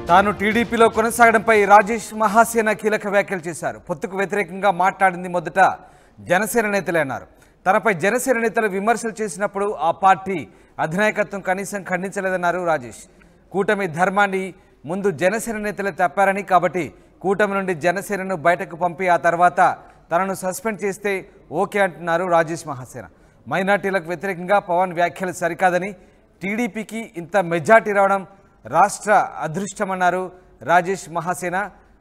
తాను టీడీపీలో కొనసాగడంపై రాజేష్ మహాసేన కీలక వ్యాఖ్యలు చేశారు. పొత్తుకు వ్యతిరేకంగా మాట్లాడింది మొదట జనసేన నేతలే అన్నారు. తనపై జనసేన నేతలు విమర్శలు చేసినప్పుడు ఆ పార్టీ అధినాయకత్వం కనీసం ఖండించలేదన్నారు రాజేష్. కూటమి ధర్మాన్ని ముందు జనసేన నేతలే తప్పారని, కాబట్టి కూటమి నుండి జనసేనను బయటకు పంపి ఆ తర్వాత తనను సస్పెండ్ చేస్తే ఓకే అంటున్నారు రాజేష్ మహాసేన. మైనార్టీలకు వ్యతిరేకంగా పవన్ వ్యాఖ్యలు సరికాదని, టీడీపీకి ఇంత మెజార్టీ రావడం రాష్ట్ర అదృష్టమన్నారు రాజేష్ మహాసేన.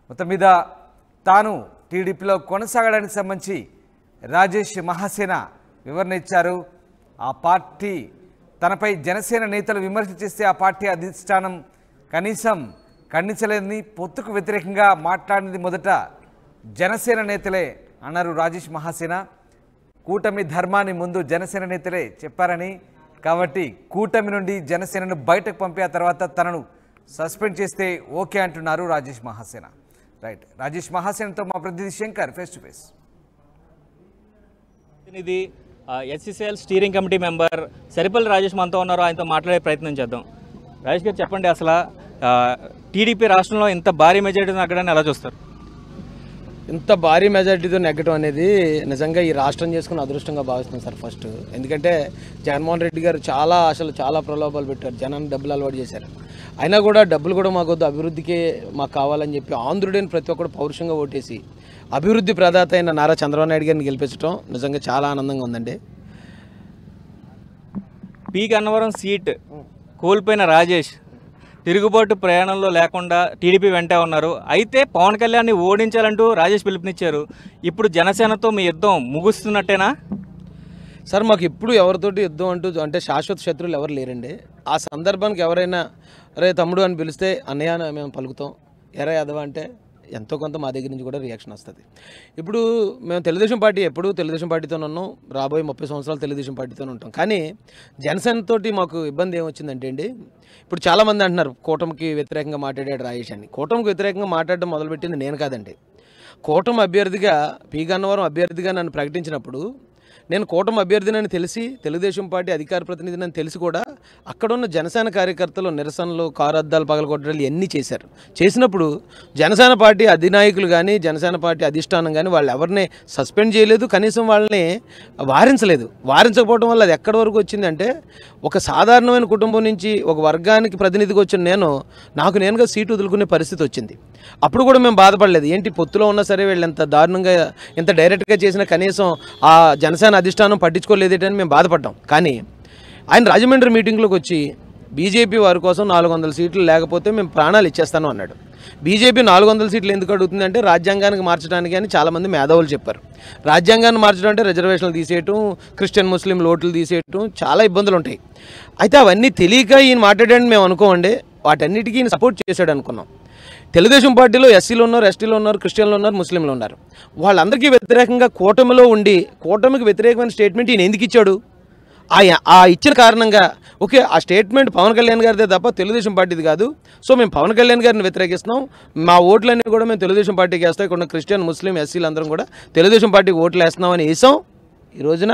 మొత్తం మీద తాను టీడీపీలో కొనసాగడానికి సంబంధించి రాజేష్ మహాసేన వివరణ ఇచ్చారు. ఆ పార్టీ తనపై జనసేన నేతలు విమర్శ చేస్తే ఆ పార్టీ అధిష్టానం కనీసం ఖండించలేదని, పొత్తుకు వ్యతిరేకంగా మాట్లాడినది మొదట జనసేన నేతలే అన్నారు రాజేష్ మహాసేన. కూటమి ధర్మాన్ని ముందు జనసేన నేతలే చెప్పారని, కాబట్టి కూటమి నుండి జనసేనను బయటకు పంపి ఆ తర్వాత తనను సస్పెండ్ చేస్తే ఓకే అంటున్నారు రాజేష్ మహాసేన. రైట్, రాజేష్ మహాసేనతో మా ప్రతినిధి శంకర్ ఫేస్ టు ఫేస్. ఇది SCCL steering committee member Saripalli Rajesh మనతో ఉన్నారు. ఆయనతో మాట్లాడే ప్రయత్నం చేద్దాం. రాజేష్ గారు చెప్పండి, అసలు టీడీపీ రాష్ట్రంలో ఇంత భారీ మెజారిటీ నెగ్గడాన్ని ఎలా చూస్తారు? ఇంత భారీ మెజారిటీతో నెగ్గడం అనేది నిజంగా ఈ రాష్ట్రం చేసుకున్న అదృష్టంగా భావిస్తున్నాం సార్. ఫస్ట్ ఎందుకంటే జగన్మోహన్ రెడ్డి గారు చాలా ప్రలోభాలు పెట్టారు, జనాన్ని డబ్బులు అలవాటు చేశారు. అయినా కూడా డబ్బులు కూడా మాకు వద్దు, అభివృద్ధికే మాకు కావాలని చెప్పి ఆంధ్రుడైన ప్రతి ఒక్కరు పౌరుషంగా ఓటేసి అభివృద్ధి ప్రదాత అయిన నారా చంద్రబాబు నాయుడు గారిని గెలిపించడం నిజంగా చాలా ఆనందంగా ఉందండి. పి గన్నవరం సీట్ కోల్పోయిన రాజేష్ తిరుగుబాటు ప్రయాణంలో లేకుండా టీడీపీ వెంటే ఉన్నారు. అయితే పవన్ కళ్యాణ్ని ఓడించాలంటూ రాజేష్ పిలుపునిచ్చారు. ఇప్పుడు జనసేనతో మీ యుద్ధం ముగుస్తున్నట్టేనా? సార్, మాకు ఎప్పుడు ఎవరితోటి యుద్ధం అంటే శాశ్వత శత్రువులు ఎవరు లేరండి. ఆ సందర్భానికి ఎవరైనా అరే తమ్ముడు అని పిలిస్తే అన్నయ్య అని మేము పలుకుతాం, ఎరా యాదవ అంటే ఎంతో కొంత మా దగ్గర నుంచి కూడా రియాక్షన్ వస్తుంది. ఇప్పుడు మేము తెలుగుదేశం పార్టీ ఎప్పుడు తెలుగుదేశం పార్టీతోనే ఉన్నాం, రాబోయే 30 సంవత్సరాలు తెలుగుదేశం పార్టీతోనే ఉంటాం. కానీ జనసేనతోటి మాకు ఇబ్బంది ఏమొచ్చిందంటే అండి, ఇప్పుడు చాలామంది అంటున్నారు కూటమికి వ్యతిరేకంగా మాట్లాడాడు రాజేష్ అని. కూటమికి వ్యతిరేకంగా మాట్లాడడం మొదలుపెట్టింది నేను కాదండి. కూటమి అభ్యర్థిగా పి గన్నవరం అభ్యర్థిగా నన్ను ప్రకటించినప్పుడు నేను కూటమి అభ్యర్థినని తెలిసి, తెలుగుదేశం పార్టీ అధికార ప్రతినిధిని తెలిసి కూడా అక్కడున్న జనసేన కార్యకర్తలు నిరసనలు, కారు అద్దాలు పగలగొట్టడాలు ఎన్ని చేసినప్పుడు జనసేన పార్టీ అధినాయకులు కానీ జనసేన పార్టీ అధిష్టానం కానీ వాళ్ళు ఎవరిని సస్పెండ్ చేయలేదు, కనీసం వాళ్ళని వారించలేదు. వారించకపోవడం వల్ల అది ఎక్కడి వరకు వచ్చిందంటే, ఒక సాధారణమైన కుటుంబం నుంచి ఒక వర్గానికి ప్రతినిధిగా వచ్చిన నాకు నేనుగా సీటు వదులుకునే పరిస్థితి వచ్చింది. అప్పుడు కూడా మేము బాధపడలేదు. ఏంటి పొత్తులో ఉన్నా సరే వీళ్ళు ఎంత దారుణంగా ఎంత డైరెక్ట్గా చేసినా కనీసం ఆ జనసేన అధిష్టానం పట్టించుకోలేదేటని మేము బాధపడ్డాం. కానీ ఆయన రాజమండ్రి మీటింగ్లోకి వచ్చి బీజేపీ వారి కోసం 400 సీట్లు లేకపోతే మేము ప్రాణాలు ఇచ్చేస్తాను అన్నాడు. బీజేపీ 400 సీట్లు ఎందుకు అడుగుతుందంటే రాజ్యాంగానికి మార్చడానికి అని చాలామంది మేధావులు చెప్పారు. రాజ్యాంగాన్ని మార్చడం అంటే రిజర్వేషన్లు తీసేయటం, క్రిస్టియన్ ముస్లిం లోట్లు తీసేయటం, చాలా ఇబ్బందులు ఉంటాయి. అయితే అవన్నీ తెలియక ఈయన మాట్లాడాడని మేము అనుకోండి, వాటన్నిటికీ ఈయన సపోర్ట్ చేశాడు అనుకున్నాం. తెలుగుదేశం పార్టీలో ఎస్సీలు ఉన్నారు, ఎస్టీలు ఉన్నారు, క్రిస్టియన్లు ఉన్నారు, ముస్లింలు ఉన్నారు. వాళ్ళందరికీ వ్యతిరేకంగా కూటమిలో ఉండి కూటమికి వ్యతిరేకమైన స్టేట్మెంట్ ఈయన ఎందుకు ఇచ్చాడు? ఆ ఇచ్చిన కారణంగా ఓకే, ఆ స్టేట్మెంట్ పవన్ కళ్యాణ్ గారిదే తప్ప తెలుగుదేశం పార్టీది కాదు, సో మేము పవన్ కళ్యాణ్ గారిని వ్యతిరేకిస్తున్నాం, మా ఓట్లన్నీ కూడా మేము తెలుగుదేశం పార్టీకి వేస్తాం, ఇక్కడ ఉన్న క్రిస్టియన్ ముస్లిం ఎస్సీలు అందరం కూడా తెలుగుదేశం పార్టీకి ఓట్లు వేస్తున్నామని వేసాం. ఈ రోజున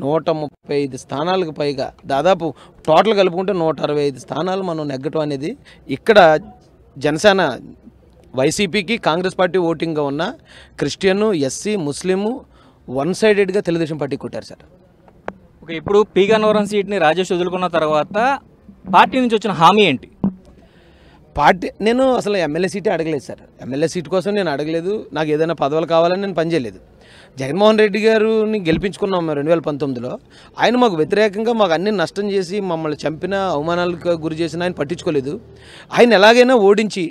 135 స్థానాలకు పైగా, దాదాపు టోటల్ కలుపుకుంటే 165 స్థానాలు మనం నెగ్గటం అనేది ఇక్కడ జనసేన వైసీపీకి కాంగ్రెస్ పార్టీ ఓటింగ్గా ఉన్న Christian, SC, Muslim one సైడెడ్గా Telugu Desam party కొట్టారు సార్. ఓకే, ఇప్పుడు పి గన్నవరం సీట్ని రాజేష్ వదులుకున్న తర్వాత పార్టీ నుంచి వచ్చిన హామీ ఏంటి? నేను అసలు ఎమ్మెల్యే సీటే అడగలేదు సార్. ఎమ్మెల్యే సీట్ కోసం నేను అడగలేదు, నాకు ఏదైనా పదవులు కావాలని నేను పనిచేయలేదు. జగన్మోహన్ రెడ్డి గారిని గెలిపించుకున్నాం 2019లో. ఆయన మాకు వ్యతిరేకంగా మాకు అన్ని నష్టం చేసి మమ్మల్ని చంపిన, అవమానాలకు గురి చేసిన ఆయన పట్టించుకోలేదు. ఆయన ఎలాగైనా ఓడించి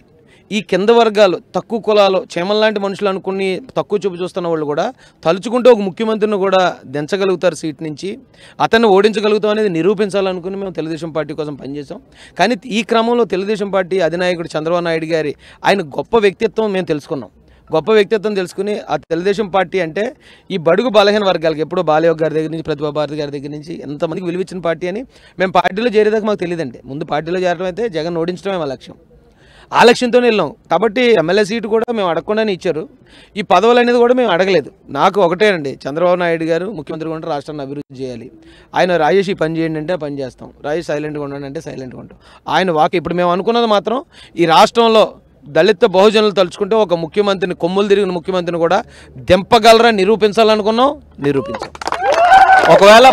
ఈ కింద వర్గాలు, తక్కువ కులాలు, చేమల లాంటి మనుషులు అనుకుని తక్కువ చూపు చూస్తున్న వాళ్ళు కూడా తలుచుకుంటే ఒక ముఖ్యమంత్రిని కూడా దించగలుగుతారు సీట్ నుంచి, అతన్ని ఓడించగలుగుతాం అనేది నిరూపించాలనుకుని మేము తెలుగుదేశం పార్టీ కోసం పనిచేసాం. కానీ ఈ క్రమంలో తెలుగుదేశం పార్టీ అధినాయకుడు చంద్రబాబు నాయుడు గారి ఆయన గొప్ప వ్యక్తిత్వం మేము తెలుసుకున్నాం. గొప్ప వ్యక్తిత్వం తెలుసుకుని ఆ తెలుగుదేశం పార్టీ అంటే ఈ బడుగు బలహీన వర్గాలకి ఎప్పుడో బాలయోగ్ గారి దగ్గర నుంచి, ప్రతిభా భారతి గారి దగ్గర నుంచి ఎంతమందికి విలువిచ్చిన పార్టీ అని మేము పార్టీలో చేరేదాకా మాకు తెలియదండి. ముందు పార్టీలో చేరడం అయితే జగన్ ఓడించడమే మా లక్ష్యం. ఆ లక్ష్యంతోనే వెళ్ళాం. కాబట్టి ఎమ్మెల్యే సీటు కూడా మేము అడగకుండానే ఇచ్చారు. ఈ పదవులు అనేది కూడా మేము అడగలేదు. నాకు ఒకటే అండి, చంద్రబాబు నాయుడు గారు ముఖ్యమంత్రిగా ఉంటే రాష్ట్రాన్ని అభివృద్ధి చేయాలి. ఆయన రాజేష్ ఈ పని చేయండి అంటే పని చేస్తాం, రాజేష్ సైలెంట్గా ఉండండి అంటే సైలెంట్గా ఉంటాం. ఆయన వాక్ ఇప్పుడు మేము అనుకున్నది మాత్రం ఈ రాష్ట్రంలో దళిత బహుజనులు తలుచుకుంటే ఒక ముఖ్యమంత్రిని, కొమ్ములు తిరిగిన ముఖ్యమంత్రిని కూడా దింపగలరా నిరూపించాలనుకున్నాం, నిరూపించాం. ఒకవేళ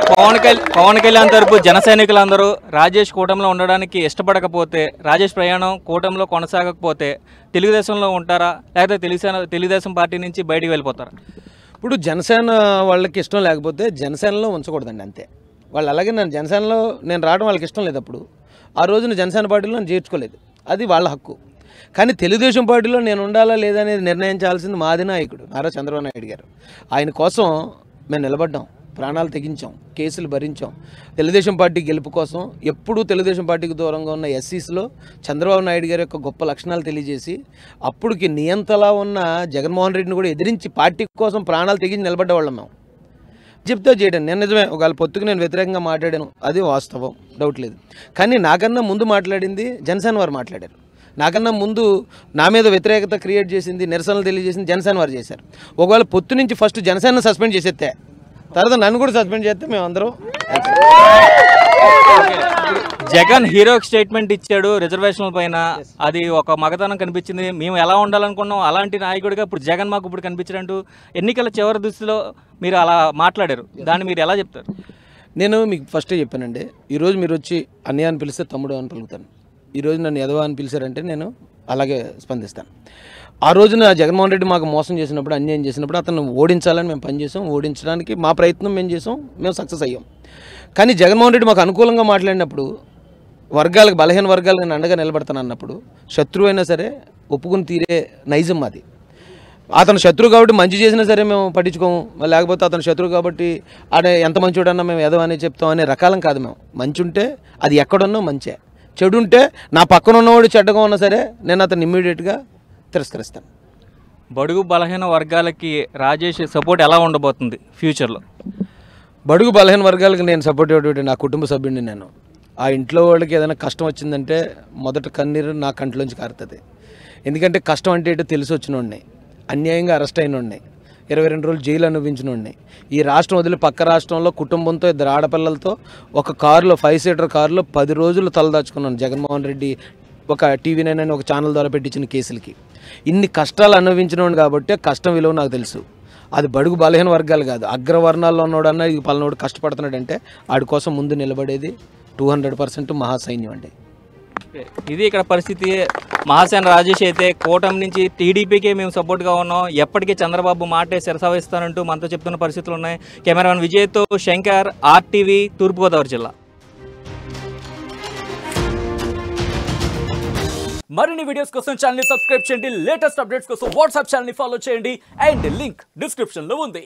పవన్ కళ్యాణ్ తరపు జన సైనికులందరూ రాజేష్ కూటమిలో ఉండడానికి ఇష్టపడకపోతే, రాజేష్ ప్రయాణం కూటమిలో కొనసాగకపోతే తెలుగుదేశంలో ఉంటారా, లేకపోతే తెలుగుదేశం పార్టీ నుంచి బయటికి వెళ్ళిపోతారా? ఇప్పుడు జనసేన వాళ్ళకి ఇష్టం లేకపోతే జనసేనలో ఉంచకూడదండి, అంతే. వాళ్ళు అలాగే జనసేనలో నేను రావడం వాళ్ళకి ఇష్టం లేదు. అప్పుడు ఆ రోజున జనసేన పార్టీలో నేను చేర్చుకోలేదు, అది వాళ్ళ హక్కు. కానీ తెలుగుదేశం పార్టీలో నేను ఉండాలా లేదా అనేది నిర్ణయించాల్సింది మా అధినాయకుడు నారా చంద్రబాబు నాయుడు గారు. ఆయన కోసం మేము నిలబడ్డాం, ప్రాణాలు తెగించాం, కేసులు భరించాం. తెలుగుదేశం పార్టీ గెలుపు కోసం ఎప్పుడూ తెలుగుదేశం పార్టీకి దూరంగా ఉన్న ఎస్సీస్లో చంద్రబాబు నాయుడు గారి యొక్క గొప్ప లక్షణాలు తెలియజేసి అప్పుడుకి నియంతలా ఉన్న జగన్మోహన్ రెడ్డిని కూడా ఎదిరించి పార్టీ కోసం ప్రాణాలు తెగించి నిలబడ్డవాళ్ళం మేము. చెప్తే చేయడం నేను నిజమే, ఒకవేళ పొత్తుకు నేను వ్యతిరేకంగా మాట్లాడాను, అది వాస్తవం, డౌట్ లేదు. కానీ నాకన్నా ముందు మాట్లాడింది జనసేన వారు మాట్లాడారు. నాకన్నా ముందు నా మీద వ్యతిరేకత క్రియేట్ చేసింది, నిరసనలు తెలియజేసింది జనసేన వారు చేశారు. ఒకవేళ పొత్తు నుంచి ఫస్ట్ జనసేన సస్పెండ్ చేసేస్తే తర్వాత నన్ను కూడా సస్పెండ్ చేస్తే మేమందరం. జగన్ హీరో స్టేట్మెంట్ ఇచ్చాడు రిజర్వేషన్ల పైన, అది ఒక మగతనం కనిపించింది. మేము ఎలా ఉండాలనుకున్నాం అలాంటి నాయకుడిగా ఇప్పుడు జగన్ మాకు ఇప్పుడు కనిపించారంటూ ఎన్నికల చివరి దృష్టిలో మీరు అలా మాట్లాడారు, దాన్ని మీరు ఎలా చెప్తారు? నేను మీకు ఫస్టే చెప్పానండి, ఈరోజు మీరు వచ్చి అన్నయ్య అని పిలిస్తే తమ్ముడు అని పలుకుతాను. ఈరోజు నన్ను ఎదవా అని పిలిచారంటే నేను అలాగే స్పందిస్తాను. ఆ రోజున జగన్మోహన్ రెడ్డి మాకు మోసం చేసినప్పుడు, అన్యాయం చేసినప్పుడు అతను ఓడించాలని మేము పనిచేసాం. ఓడించడానికి మా ప్రయత్నం మేము చేసాం, మేము సక్సెస్ అయ్యాం. కానీ జగన్మోహన్ రెడ్డి మాకు అనుకూలంగా మాట్లాడినప్పుడు, వర్గాలకు, బలహీన వర్గాలకు నేను అండగా నిలబడతాను అన్నప్పుడు శత్రువు అయినా సరే ఒప్పుకుని తీరే నైజం అది. అతను శత్రువు కాబట్టి మంచి చేసినా సరే మేము పట్టించుకోము, లేకపోతే అతను శత్రువు కాబట్టి ఆడ ఎంత మంచివాడన్నా మేము ఎదవని చెప్తాం అనే రకాలం కాదు. మేము మంచి ఉంటే అది ఎక్కడున్నా మంచే, చెడు ఉంటే నా పక్కన ఉన్నవాడు చెడ్డగా ఉన్నా సరే నేను అతను ఇమ్మీడియట్గా తిరస్కరిస్తాను. బడుగు బలహీన వర్గాలకి రాజేష్ సపోర్ట్ ఎలా ఉండబోతుంది ఫ్యూచర్లో? బడుగు బలహీన వర్గాలకి నేను సపోర్ట్ ఇవ్వడం నా కుటుంబ సభ్యుడిని. నేను ఆ ఇంట్లో వాళ్ళకి ఏదైనా కష్టం వచ్చిందంటే మొదట కన్నీరు నా కంట్లోంచి కారుతుంది. ఎందుకంటే కష్టం అంటే ఏంటో తెలిసి వచ్చినోడిని, అన్యాయంగా అరెస్ట్ అయినోడిని, 22 రోజులు జైలు అనుభవించినోడిని, ఈ రాష్ట్రం వదిలి పక్క రాష్ట్రంలో కుటుంబంతో 2 ఆడపిల్లలతో ఒక కారులో 5 సీటర్ కారులో 10 రోజులు తలదాచుకున్నాను. జగన్మోహన్ రెడ్డి ఒక TV9 అని ఒక ఛానల్ ద్వారా పెట్టించిన కేసులకి ఇన్ని కష్టాలు అనుభవించినోడు కాబట్టి కష్టం విలువ నాకు తెలుసు. అది బడుగు బలహీన వర్గాలు కాదు, అగ్రవర్ణాల్లో ఉన్నోడన్నా ఇది పలానోడు కష్టపడుతున్నాడంటే ఆడి కోసం ముందు నిలబడేది 200% మహాసైన్యం అండి. ఇది ఇక్కడ పరిస్థితి. మహాసేన రాజేష్ అయితే కూటమి నుంచి టీడీపీకే మేము సపోర్ట్గా ఉన్నాం, ఎప్పటికీ చంద్రబాబు మాటే శిరసావహిస్తానంటూ మనతో చెప్తున్న పరిస్థితులు ఉన్నాయి. కెమెరామెన్ విజయ్తో శంకర్, RTV, తూర్పుగోదావరి జిల్లా. మరిన్ని వీడియోస్ కోసం ఛానల్ ని సబ్స్క్రైబ్ చేయండి, లేటెస్ట్ అప్డేట్స్ కోసం వాట్సాప్ ఛానల్ ని ఫాలో చేయండి, అండ్ లింక్ డిస్క్రిప్షన్ లో ఉంది.